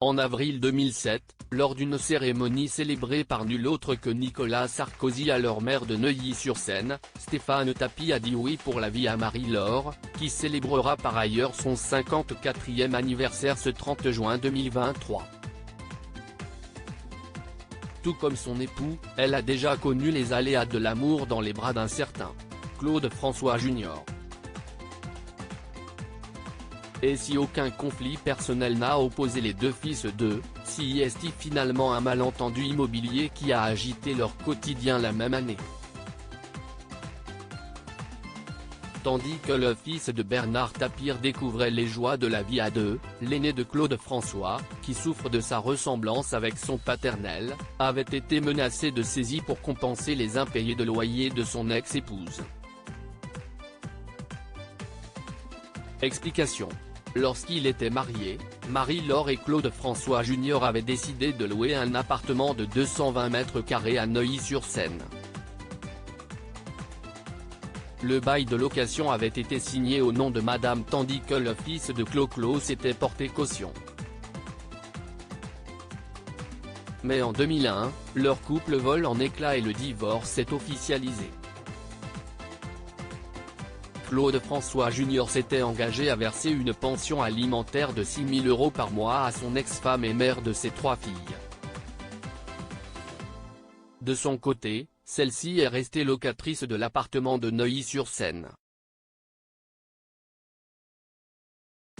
En avril 2007, lors d'une cérémonie célébrée par nul autre que Nicolas Sarkozy alors maire de Neuilly-sur-Seine, Stéphane Tapie a dit oui pour la vie à Marie-Laure, qui célébrera par ailleurs son 54e anniversaire ce 30 juin 2023. Tout comme son époux, elle a déjà connu les aléas de l'amour dans les bras d'un certain Claude François Jr. Et si aucun conflit personnel n'a opposé les deux fils d'eux, si est-il finalement un malentendu immobilier qui a agité leur quotidien la même année. Tandis que le fils de Bernard Tapie découvrait les joies de la vie à deux, l'aîné de Claude François, qui souffre de sa ressemblance avec son paternel, avait été menacé de saisie pour compenser les impayés de loyer de son ex-épouse. Explication. Lorsqu'il était marié, Marie-Laure et Claude François Jr. avaient décidé de louer un appartement de 220 mètres carrés à Neuilly-sur-Seine. Le bail de location avait été signé au nom de Madame tandis que le fils de Clo s'était porté caution. Mais en 2001, leur couple vole en éclats et le divorce est officialisé. Claude François Jr. s'était engagé à verser une pension alimentaire de 6 000 € par mois à son ex-femme et mère de ses 3 filles. De son côté, celle-ci est restée locatrice de l'appartement de Neuilly-sur-Seine.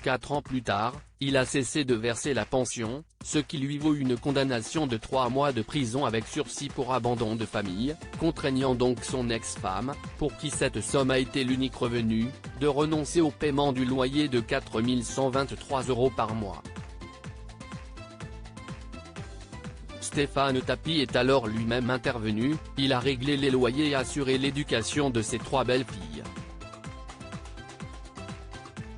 4 ans plus tard, il a cessé de verser la pension, ce qui lui vaut une condamnation de 3 mois de prison avec sursis pour abandon de famille, contraignant donc son ex-femme, pour qui cette somme a été l'unique revenu, de renoncer au paiement du loyer de 4 123 € par mois. Stéphane Tapie est alors lui-même intervenu, il a réglé les loyers et assuré l'éducation de ses 3 belles-filles.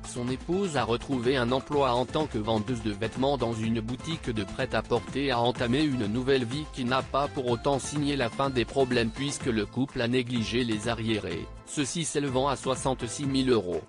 Son épouse a retrouvé un emploi en tant que vendeuse de vêtements dans une boutique de prêt-à-porter et a entamé une nouvelle vie qui n'a pas pour autant signé la fin des problèmes puisque le couple a négligé les arriérés, ceux-ci s'élevant à 66 000 €.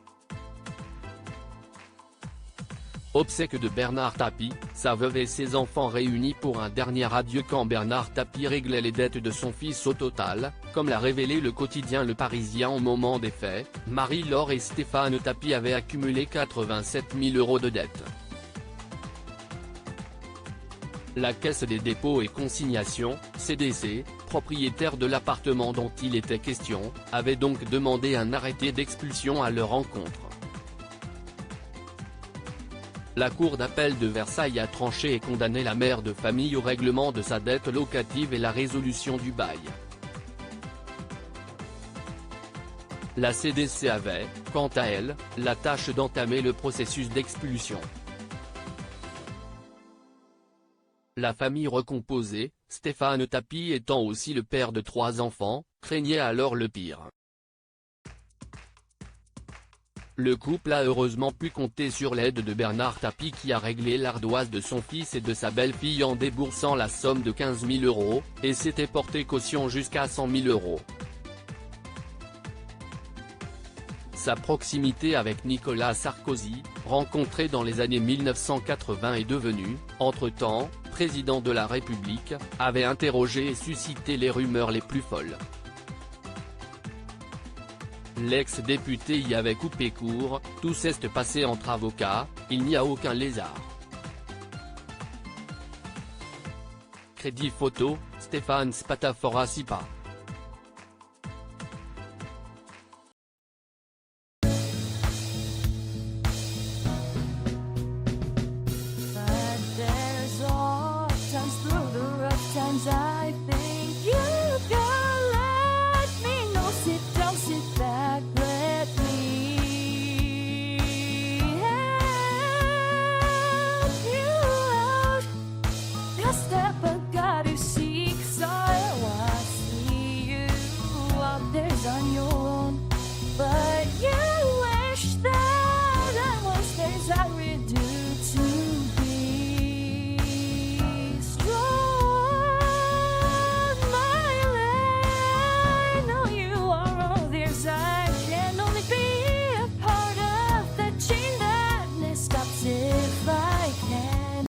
Obsèques de Bernard Tapie, sa veuve et ses enfants réunis pour un dernier adieu quand Bernard Tapie réglait les dettes de son fils au total, comme l'a révélé le quotidien Le Parisien au moment des faits, Marie-Laure et Stéphane Tapie avaient accumulé 87 000 € de dettes. La Caisse des dépôts et consignations, CDC, propriétaire de l'appartement dont il était question, avait donc demandé un arrêté d'expulsion à leur encontre. La Cour d'appel de Versailles a tranché et condamné la mère de famille au règlement de sa dette locative et la résolution du bail. La CDC avait, quant à elle, la tâche d'entamer le processus d'expulsion. La famille recomposée, Stéphane Tapie étant aussi le père de 3 enfants, craignait alors le pire. Le couple a heureusement pu compter sur l'aide de Bernard Tapie qui a réglé l'ardoise de son fils et de sa belle-fille en déboursant la somme de 15 000 €, et s'était porté caution jusqu'à 100 000 €. Sa proximité avec Nicolas Sarkozy, rencontré dans les années 1980 et devenu, entre-temps, président de la République, avait interrogé et suscité les rumeurs les plus folles. L'ex-député y avait coupé court, tout s'est passé entre avocats, il n'y a aucun lézard. Crédit photo, Stéphane Spatafora Sipa. On your own, but you